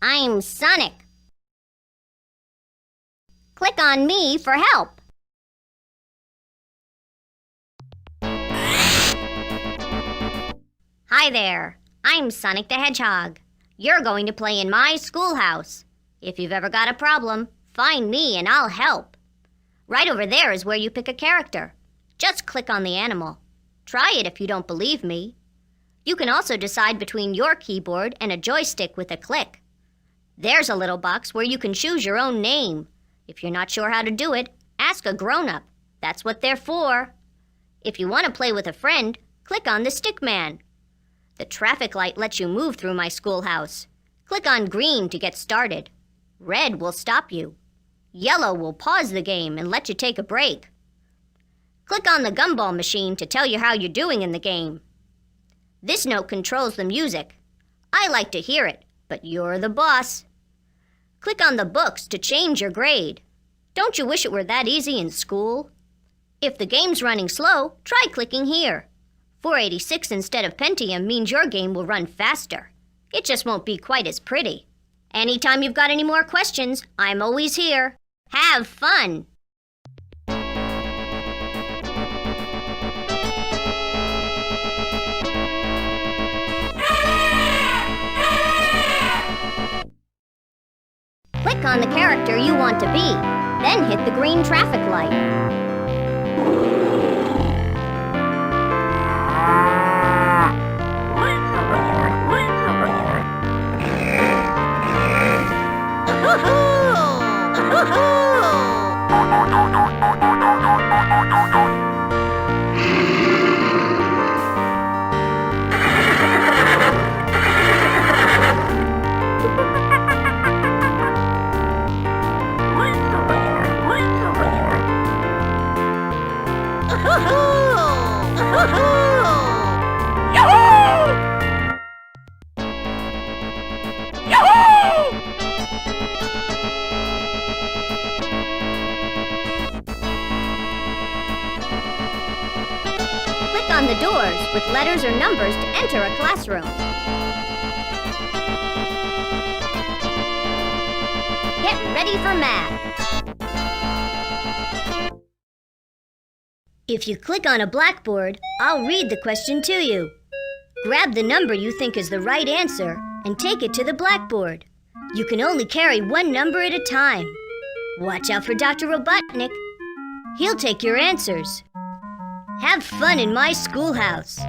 I'm Sonic. Click on me for help. Hi there, I'm Sonic the Hedgehog. You're going to play in my schoolhouse. If you've ever got a problem, find me and I'll help. Right over there is where you pick a character. Just click on the animal. Try it if you don't believe me. You can also decide between your keyboard and a joystick with a click. There's a little box where you can choose your own name. If you're not sure how to do it, ask a grown-up. That's what they're for. If you want to play with a friend, click on the stick man. The traffic light lets you move through my schoolhouse. Click on green to get started. Red will stop you. Yellow will pause the game and let you take a break. Click on the gumball machine to tell you how you're doing in the game. This note controls the music. I like to hear it, but you're the boss. Click on the books to change your grade. Don't you wish it were that easy in school? If the game's running slow, try clicking here. 486 instead of Pentium means your game will run faster. It just won't be quite as pretty. Anytime you've got any more questions, I'm always here. Have fun! Click on the character you want to be, then hit the green traffic light. Click on the doors with letters or numbers to enter a classroom. Get ready for math. If you click on a blackboard, I'll read the question to you. Grab the number you think is the right answer and take it to the blackboard. You can only carry one number at a time. Watch out for Dr. Robotnik. He'll take your answers. Have fun in my schoolhouse.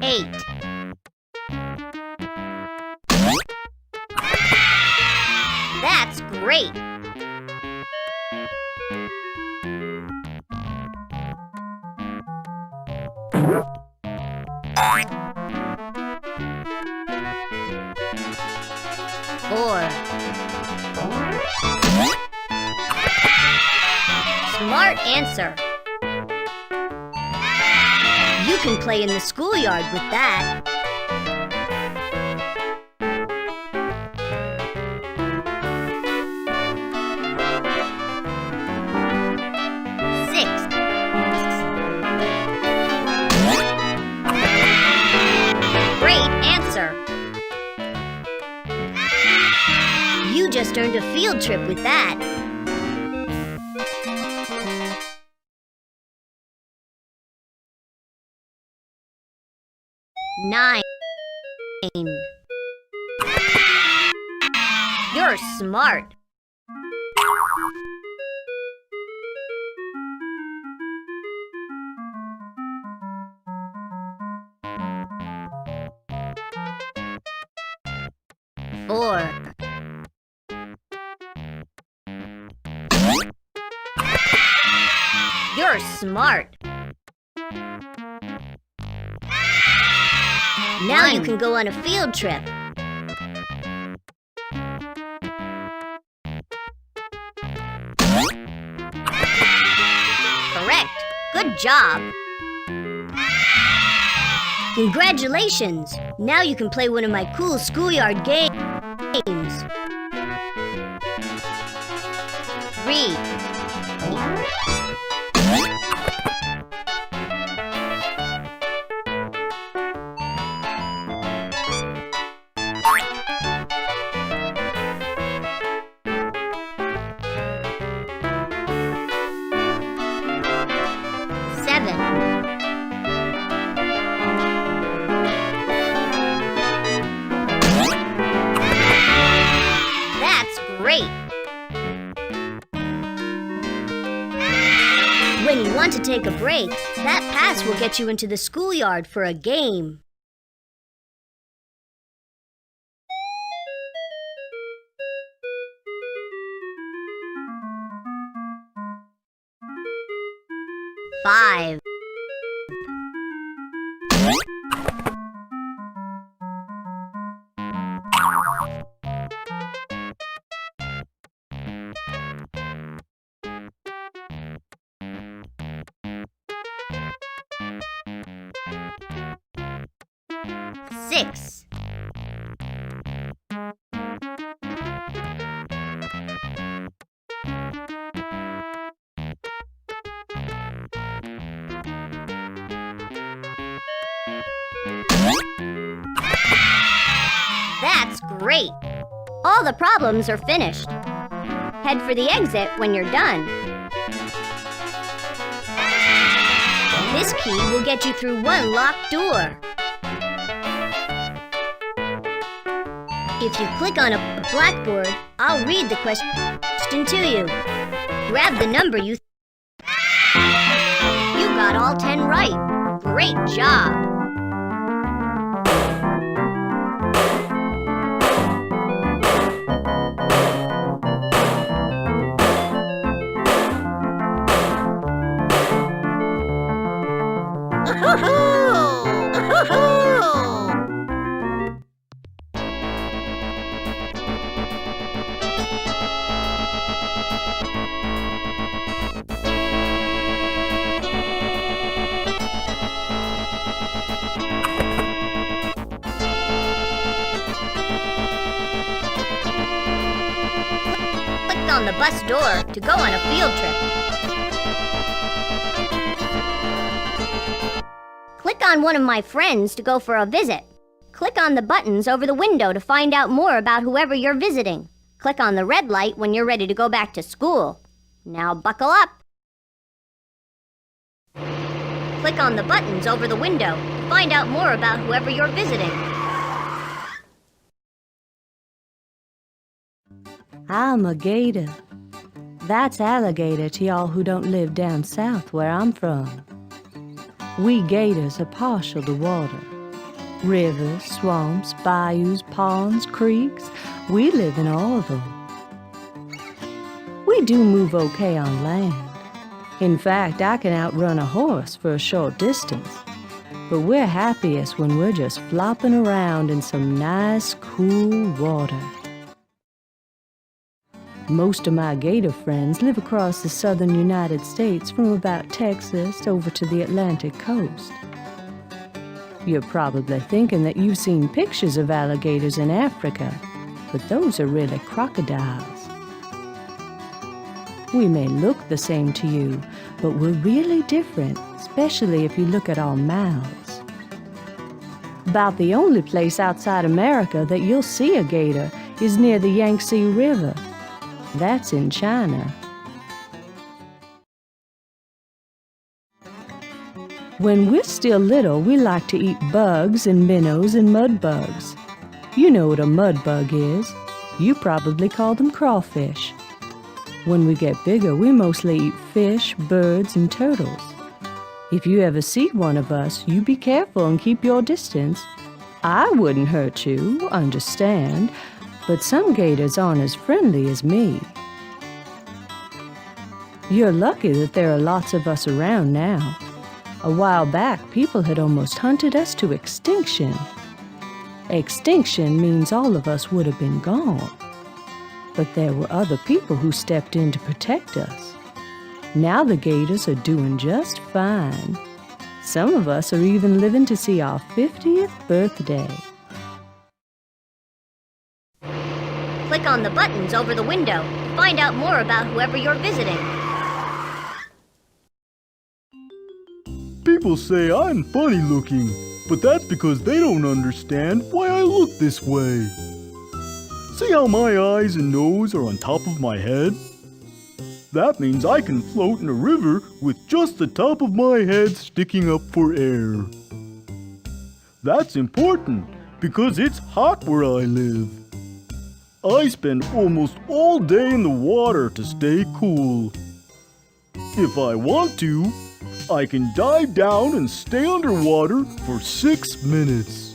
Eight. That's great! Four. Smart answer. You can play in the schoolyard with that. You just earned a field trip with that. 9. You're smart. 4. You're smart. Now you can go on a field trip. Correct. Good job. Congratulations! Now you can play one of my cool schoolyard games. 3. Great! When you want to take a break, that pass will get you into the schoolyard for a game. 5. 6. 'That's great! All the problems are finished. Head for the exit when you're done. This key will get you through one locked door. If you click on a blackboard, I'll read the question to you. Grab the number you got all 10 right. Great job! On the bus door to go on a field trip. Click on one of my friends to go for a visit. Click on the buttons over the window to find out more about whoever you're visiting. Click on the red light when you're ready to go back to school. Now buckle up. Click on the buttons over the window to find out more about whoever you're visiting. I'm a gator. That's alligator to y'all who don't live down south where I'm from. We gators are partial to water. Rivers, swamps, bayous, ponds, creeks, we live in all of them. We do move okay on land. In fact, I can outrun a horse for a short distance. But we're happiest when we're just flopping around in some nice, cool water. Most of my gator friends live across the southern United States from about Texas over to the Atlantic coast. You're probably thinking that you've seen pictures of alligators in Africa, but those are really crocodiles. We may look the same to you, but we're really different, especially if you look at our mouths. About the only place outside America that you'll see a gator is near the Yangtze River. That's in China. When we're still little, we like to eat bugs and minnows and mud bugs. You know what a mud bug is. You probably call them crawfish. When we get bigger, we mostly eat fish, birds, and turtles. If you ever see one of us, you be careful and keep your distance. I wouldn't hurt you, understand, but some gators aren't as friendly as me. You're lucky that there are lots of us around now. A while back, people had almost hunted us to extinction. Extinction means all of us would have been gone. But there were other people who stepped in to protect us. Now the gators are doing just fine. Some of us are even living to see our 50th birthday. Click on the buttons over the window to find out more about whoever you're visiting. People say I'm funny looking, but that's because they don't understand why I look this way. See how my eyes and nose are on top of my head? That means I can float in a river with just the top of my head sticking up for air. That's important because it's hot where I live. I spend almost all day in the water to stay cool. If I want to, I can dive down and stay underwater for 6 minutes.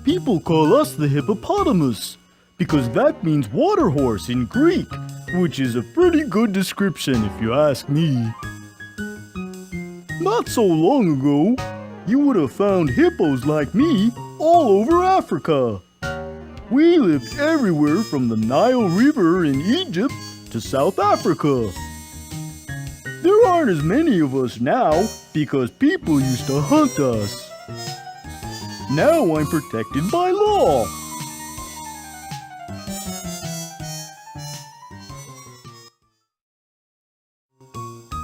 People call us the hippopotamus because that means water horse in Greek, which is a pretty good description if you ask me. Not so long ago, you would have found hippos like me all over Africa. We lived everywhere from the Nile River in Egypt to South Africa. There aren't as many of us now because people used to hunt us. Now I'm protected by law.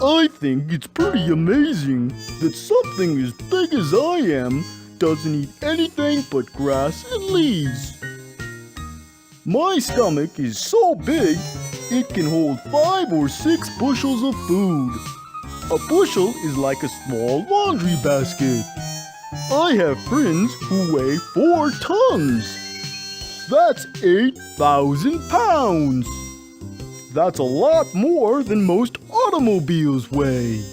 I think it's pretty amazing that something as big as I am doesn't eat anything but grass and leaves. My stomach is so big, it can hold 5 or 6 bushels of food. A bushel is like a small laundry basket. I have friends who weigh 4 tons. That's 8,000 pounds. That's a lot more than most automobiles weigh.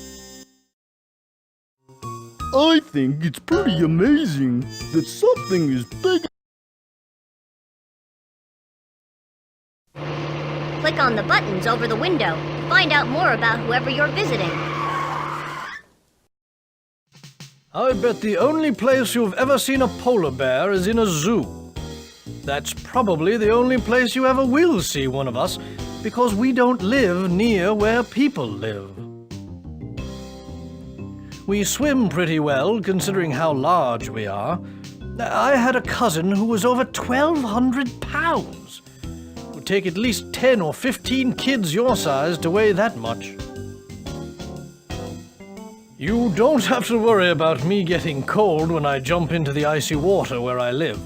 I think it's pretty amazing that something as big. Click on the buttons over the window to find out more about whoever you're visiting. I bet the only place you've ever seen a polar bear is in a zoo. That's probably the only place you ever will see one of us, because we don't live near where people live. We swim pretty well, considering how large we are. I had a cousin who was over 1,200 pounds. It would take at least 10 or 15 kids your size to weigh that much. You don't have to worry about me getting cold when I jump into the icy water where I live.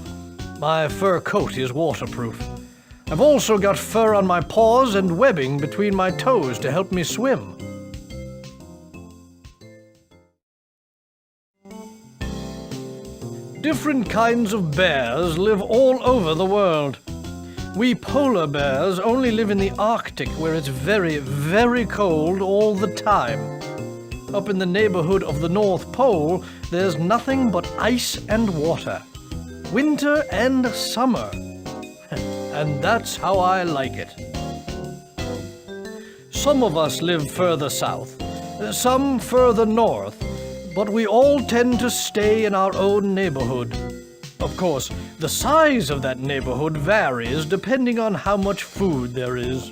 My fur coat is waterproof. I've also got fur on my paws and webbing between my toes to help me swim. Different kinds of bears live all over the world. We polar bears only live in the Arctic, where it's very, very cold all the time. Up in the neighborhood of the North Pole, there's nothing but ice and water. Winter and summer. And that's how I like it. Some of us live further south, some further north, but we all tend to stay in our own neighborhood. Of course, the size of that neighborhood varies depending on how much food there is.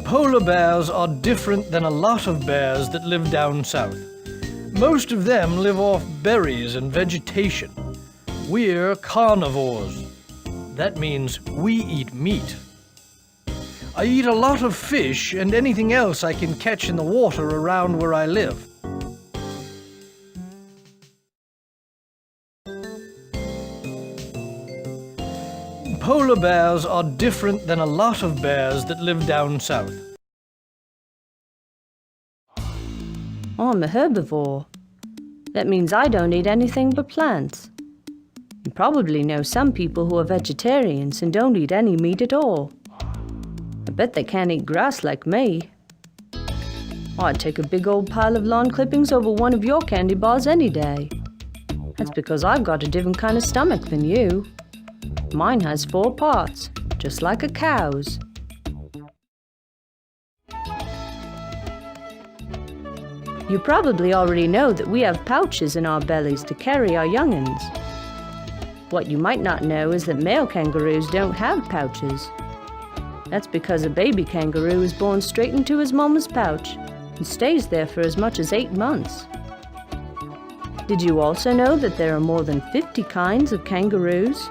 Polar bears are different than a lot of bears that live down south. Most of them live off berries and vegetation. We're carnivores. That means we eat meat. I eat a lot of fish and anything else I can catch in the water around where I live. Polar bears are different than a lot of bears that live down south. I'm a herbivore. That means I don't eat anything but plants. You probably know some people who are vegetarians and don't eat any meat at all. I bet they can't eat grass like me. I'd take a big old pile of lawn clippings over one of your candy bars any day. That's because I've got a different kind of stomach than you. Mine has 4 parts, just like a cow's. You probably already know that we have pouches in our bellies to carry our young'uns. What you might not know is that male kangaroos don't have pouches. That's because a baby kangaroo is born straight into his mama's pouch and stays there for as much as 8 months. Did you also know that there are more than 50 kinds of kangaroos?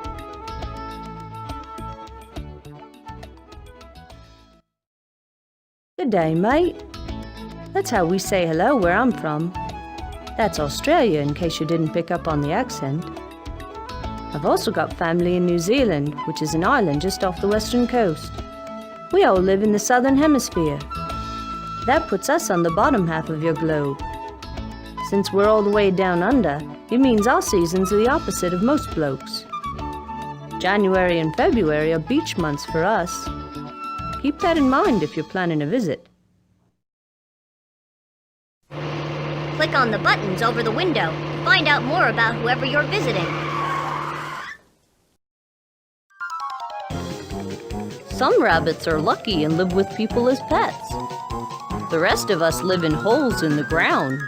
Good day, mate. That's how we say hello where I'm from. That's Australia, in case you didn't pick up on the accent. I've also got family in New Zealand, which is an island just off the western coast. We all live in the southern hemisphere. That puts us on the bottom half of your globe. Since we're all the way down under, it means our seasons are the opposite of most blokes. January and February are beach months for us. Keep that in mind if you're planning a visit. Click on the buttons over the window. Find out more about whoever you're visiting. Some rabbits are lucky and live with people as pets. The rest of us live in holes in the ground.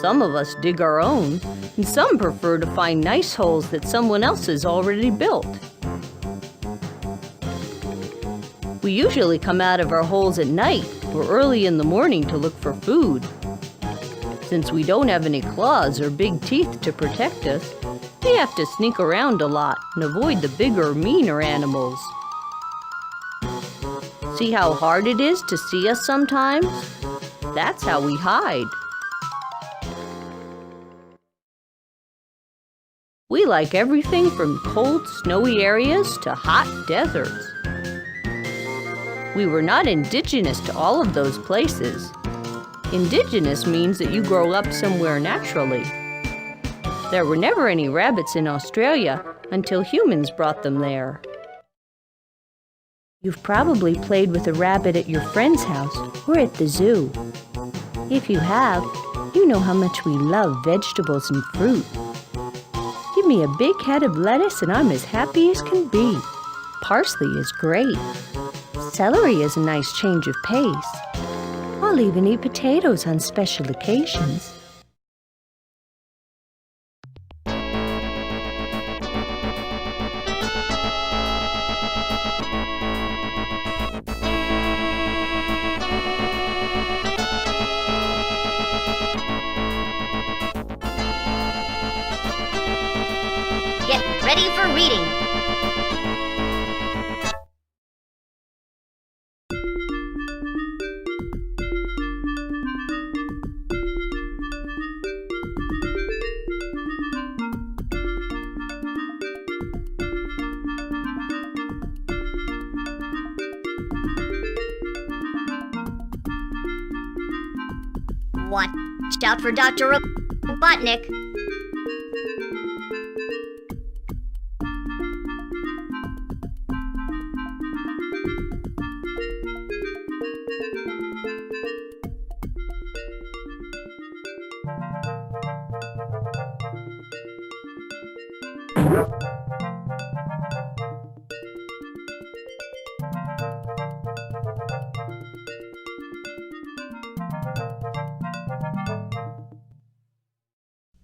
Some of us dig our own, and some prefer to find nice holes that someone else has already built. We usually come out of our holes at night or early in the morning to look for food. Since we don't have any claws or big teeth to protect us, we have to sneak around a lot and avoid the bigger, meaner animals. See how hard it is to see us sometimes? That's how we hide. We like everything from cold, snowy areas to hot deserts. We were not indigenous to all of those places. Indigenous means that you grow up somewhere naturally. There were never any rabbits in Australia until humans brought them there. You've probably played with a rabbit at your friend's house or at the zoo. If you have, you know how much we love vegetables and fruit. Give me a big head of lettuce and I'm as happy as can be. Parsley is great. Celery is a nice change of pace. I'll even eat potatoes on special occasions. Get ready for reading. Watch out for Dr. Robotnik.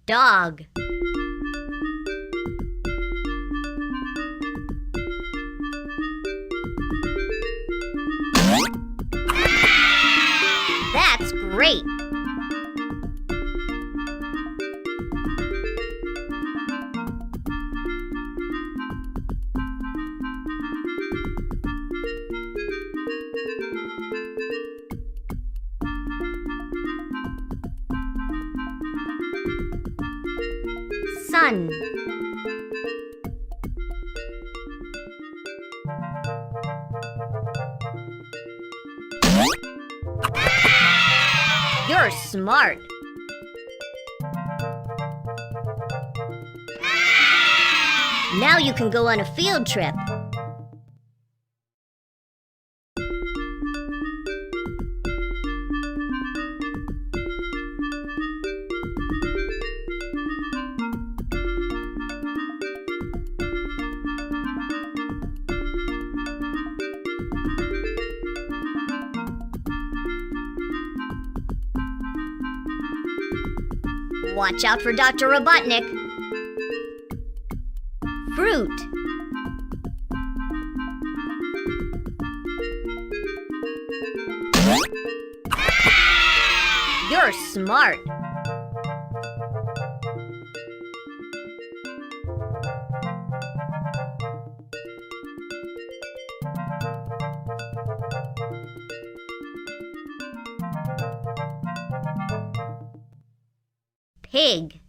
Dog. That's great. Sun. You're smart. Now you can go on a field trip. Watch out for Dr. Robotnik. Fruit. You're smart. Pig.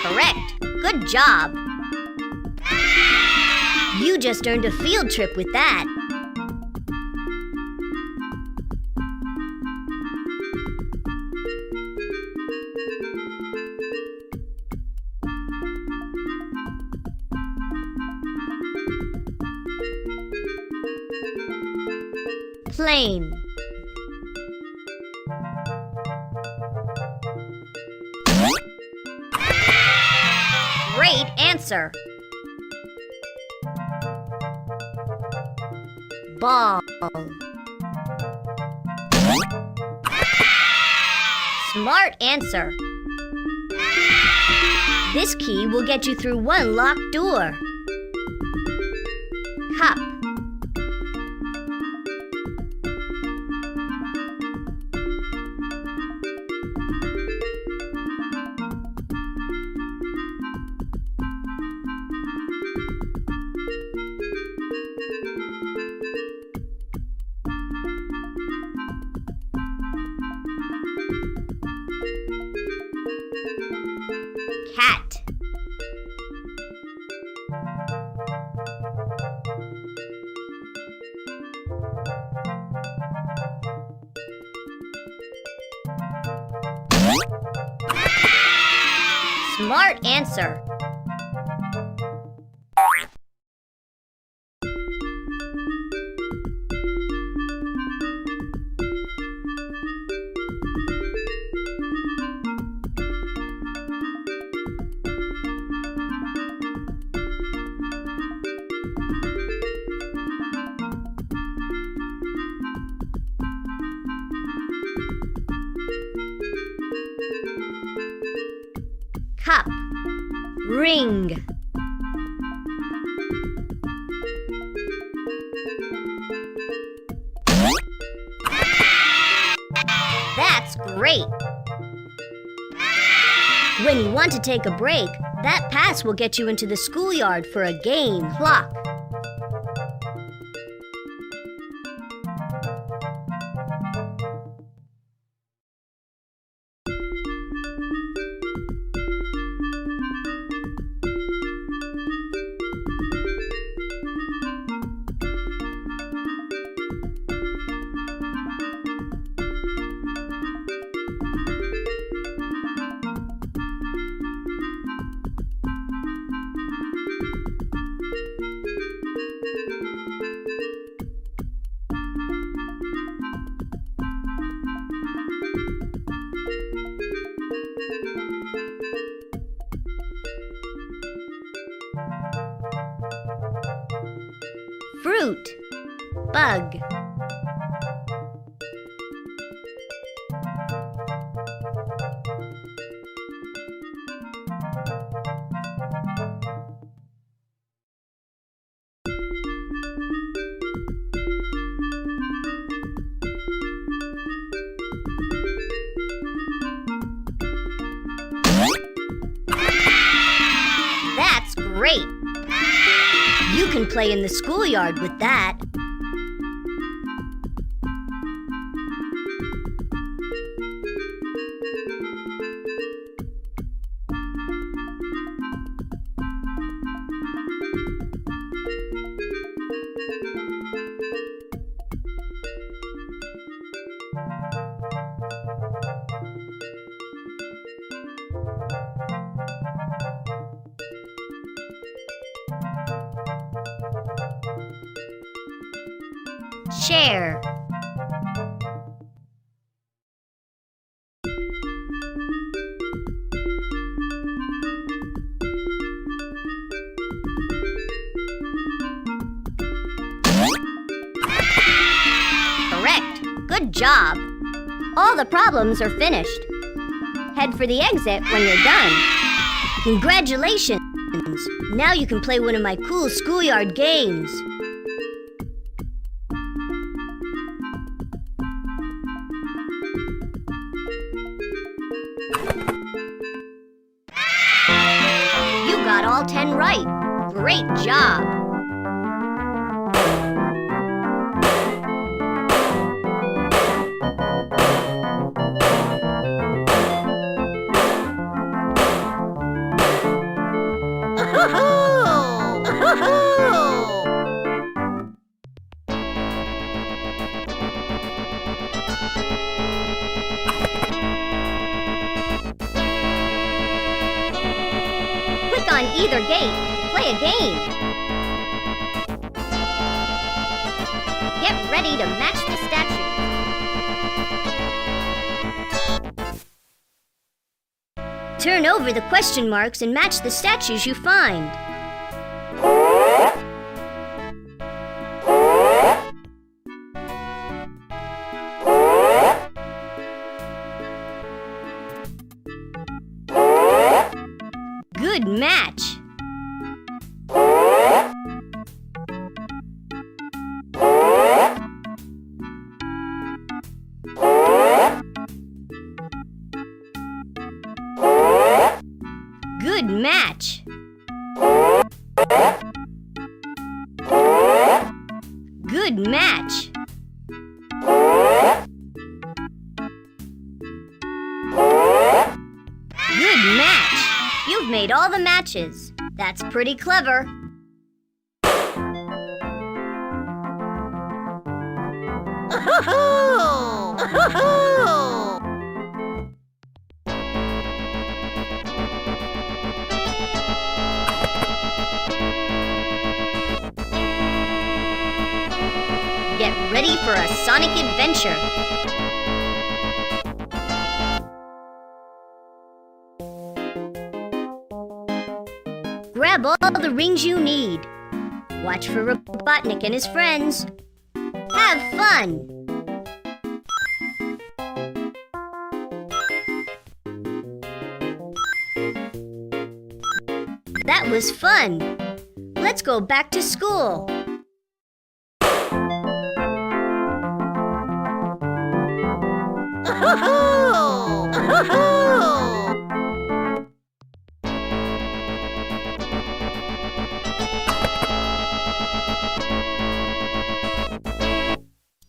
Correct. Good job. You just earned a field trip with that. Plane. Great answer. Ball. Smart answer. This key will get you through one locked door. Cup. Cat. Smart answer. Cup. Ring. That's great. When you want to take a break, that pass will get you into the schoolyard for a game. Clock. Fruit. Bug. That's great. You can play in the schoolyard with that. Chair. Correct. job! All the problems are finished. Head for the exit when you're done. Congratulations! Now you can play one of my cool schoolyard games. You got all 10 right. Great job! Click on either gate to play a game. Get ready to match the statue. Turn over the question marks and match the statues you find. Good match! Good match! Good match! Good match! You've made all the matches. That's pretty clever. Get ready for a Sonic adventure. Grab all the rings you need. Watch for Robotnik and his friends. Have fun! That was fun! Let's go back to school.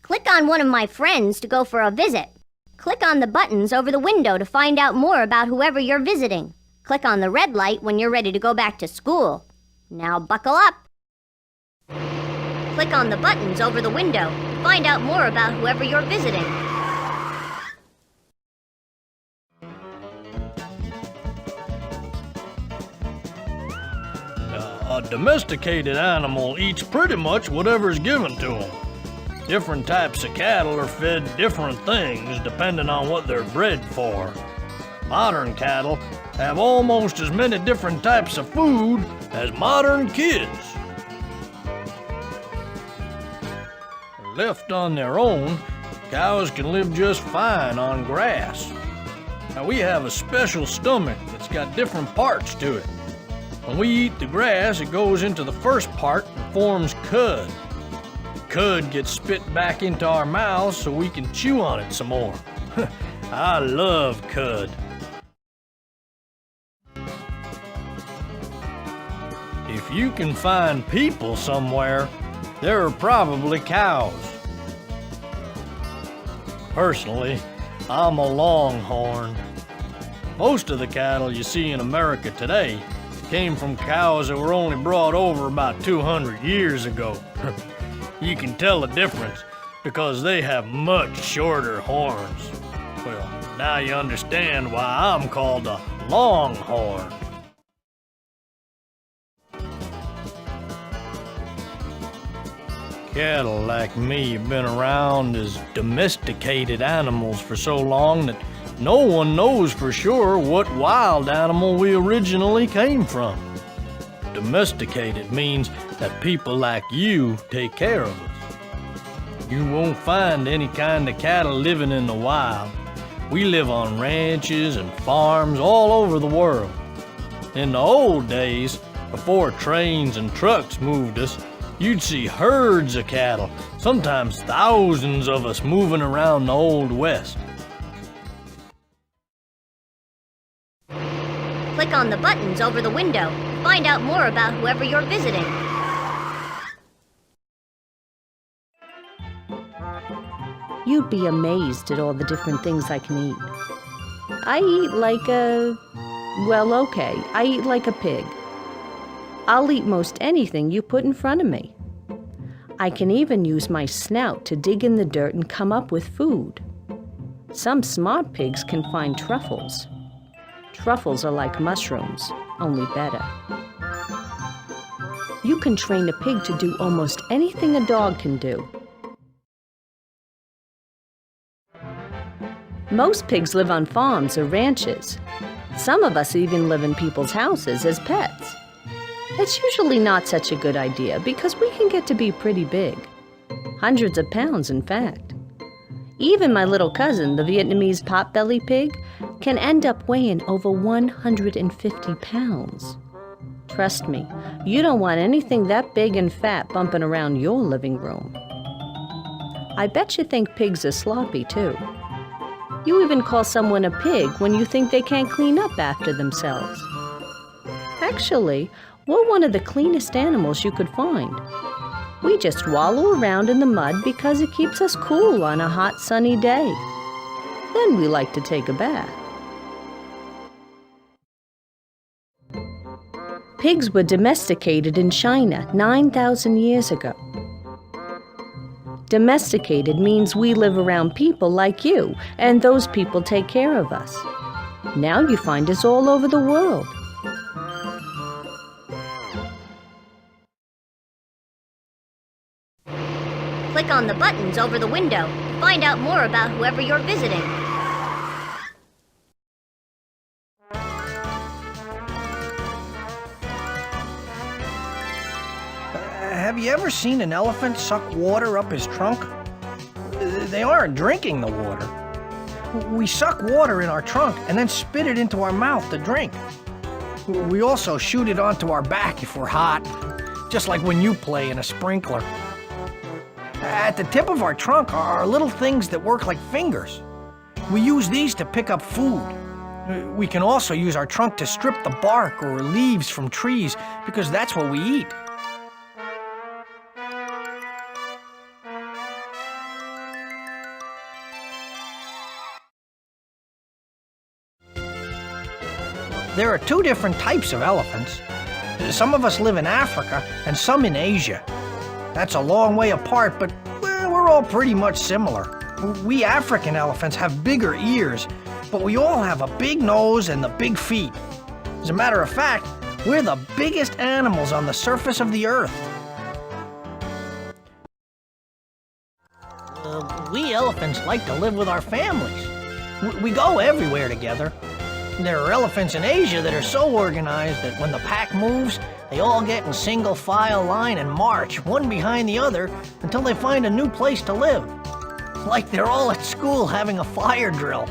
Click on one of my friends to go for a visit. Click on the buttons over the window to find out more about whoever you're visiting. Click on the red light when you're ready to go back to school. Now buckle up. Click on the buttons over the window to find out more about whoever you're visiting. A domesticated animal eats pretty much whatever's given to him. Different types of cattle are fed different things depending on what they're bred for. Modern cattle have almost as many different types of food as modern kids. Left on their own, cows can live just fine on grass. Now we have a special stomach that's got different parts to it. When we eat the grass, it goes into the first part and forms cud. Cud gets spit back into our mouths so we can chew on it some more. I love cud. If you can find people somewhere, there are probably cows. Personally, I'm a longhorn. Most of the cattle you see in America today came from cows that were only brought over about 200 years ago. You can tell the difference because they have much shorter horns. Well, now you understand why I'm called a longhorn. Cattle like me have been around as domesticated animals for so long that no one knows for sure what wild animal we originally came from. Domesticated means that people like you take care of us. You won't find any kind of cattle living in the wild. We live on ranches and farms all over the world. In the old days, before trains and trucks moved us, you'd see herds of cattle, sometimes thousands of us moving around the Old West. Click on the buttons over the window. Find out more about whoever you're visiting. You'd be amazed at all the different things I can eat. I eat like a... well, okay, I eat like a pig. I'll eat most anything you put in front of me. I can even use my snout to dig in the dirt and come up with food. Some smart pigs can find truffles. Truffles are like mushrooms, only better. You can train a pig to do almost anything a dog can do. Most pigs live on farms or ranches. Some of us even live in people's houses as pets. It's usually not such a good idea because we can get to be pretty big. Hundreds of pounds, in fact. Even my little cousin, the Vietnamese potbelly pig, can end up weighing over 150 pounds. Trust me, you don't want anything that big and fat bumping around your living room. I bet you think pigs are sloppy, too. You even call someone a pig when you think they can't clean up after themselves. Actually, we're one of the cleanest animals you could find. We just wallow around in the mud because it keeps us cool on a hot, sunny day. Then we like to take a bath. Pigs were domesticated in China 9,000 years ago. Domesticated means we live around people like you, and those people take care of us. Now you find us all over the world. Click on the buttons over the window. Find out more about whoever you're visiting. Have you ever seen an elephant suck water up his trunk? They aren't drinking the water. We suck water in our trunk and then spit it into our mouth to drink. We also shoot it onto our back if we're hot, just like when you play in a sprinkler. At the tip of our trunk are little things that work like fingers. We use these to pick up food. We can also use our trunk to strip the bark or leaves from trees because that's what we eat. There are two different types of elephants. Some of us live in Africa and some in Asia. That's a long way apart, but we're all pretty much similar. We African elephants have bigger ears, but we all have a big nose and the big feet. As a matter of fact, we're the biggest animals on the surface of the earth. We elephants like to live with our families. We go everywhere together. There are elephants in Asia that are so organized that when the pack moves, they all get in single file line and march, one behind the other, until they find a new place to live. Like they're all at school having a fire drill.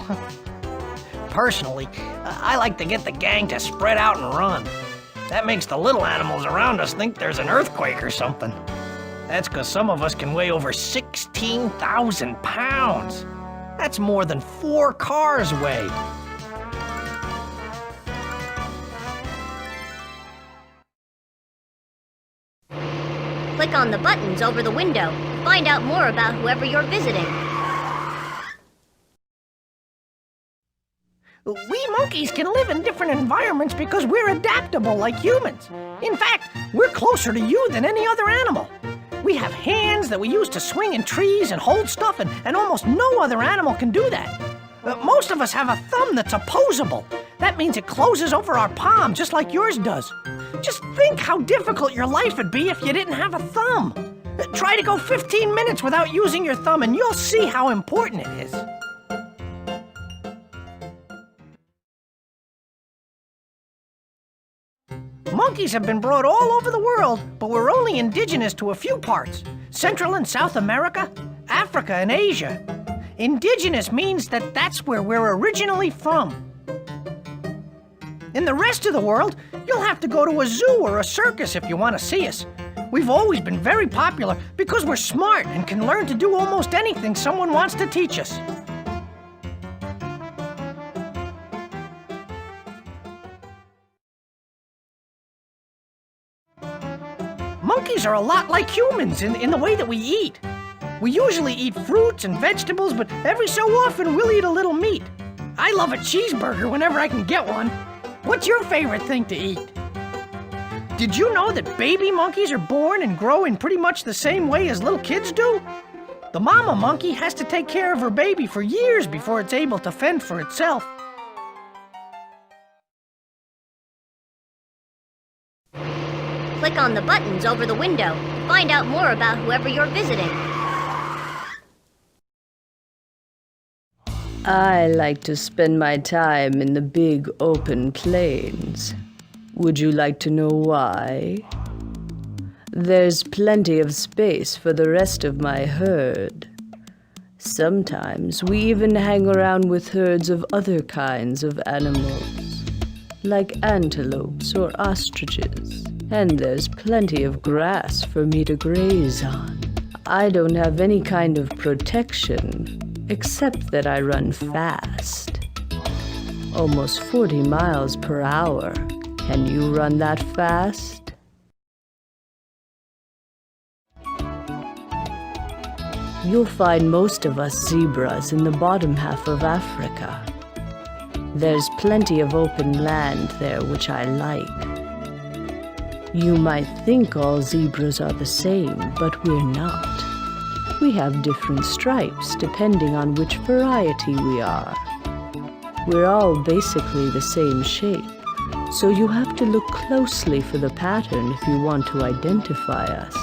Personally, I like to get the gang to spread out and run. That makes the little animals around us think there's an earthquake or something. That's because some of us can weigh over 16,000 pounds. That's more than 4 cars weigh. Click on the buttons over the window. Find out more about whoever you're visiting. We monkeys can live in different environments because we're adaptable like humans. In fact, we're closer to you than any other animal. We have hands that we use to swing in trees and hold stuff, and almost no other animal can do that. Most of us have a thumb that's opposable. That means it closes over our palm just like yours does. Just think how difficult your life would be if you didn't have a thumb. Try to go 15 minutes without using your thumb and you'll see how important it is. Monkeys have been brought all over the world, but we're only indigenous to a few parts. Central and South America, Africa and Asia. Indigenous means that that's where we're originally from. In the rest of the world, you'll have to go to a zoo or a circus if you want to see us. We've always been very popular because we're smart and can learn to do almost anything someone wants to teach us. Monkeys are a lot like humans in the way that we eat. We usually eat fruits and vegetables, but every so often we'll eat a little meat. I love a cheeseburger whenever I can get one. What's your favorite thing to eat? Did you know that baby monkeys are born and grow in pretty much the same way as little kids do? The mama monkey has to take care of her baby for years before it's able to fend for itself. Click on the buttons over the window to find out more about whoever you're visiting. I like to spend my time in the big open plains. Would you like to know why? There's plenty of space for the rest of my herd. Sometimes we even hang around with herds of other kinds of animals, like antelopes or ostriches. And there's plenty of grass for me to graze on. I don't have any kind of protection, except that I run fast. Almost 40 miles per hour. Can you run that fast? You'll find most of us zebras in the bottom half of Africa. There's plenty of open land there, which I like. You might think all zebras are the same, but we're not. We have different stripes depending on which variety we are. We're all basically the same shape, so you have to look closely for the pattern if you want to identify us.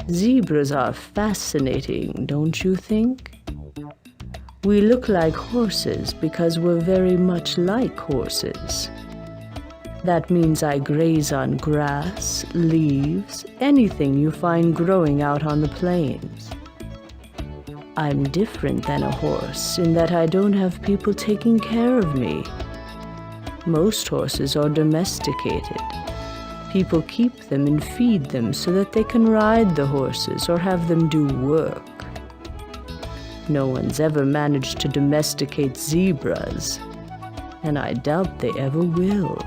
Zebras are fascinating, don't you think? We look like horses because we're very much like horses. That means I graze on grass, leaves, anything you find growing out on the plains. I'm different than a horse in that I don't have people taking care of me. Most horses are domesticated. People keep them and feed them so that they can ride the horses or have them do work. No one's ever managed to domesticate zebras, and I doubt they ever will.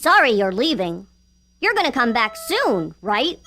Sorry you're leaving. You're gonna come back soon, right?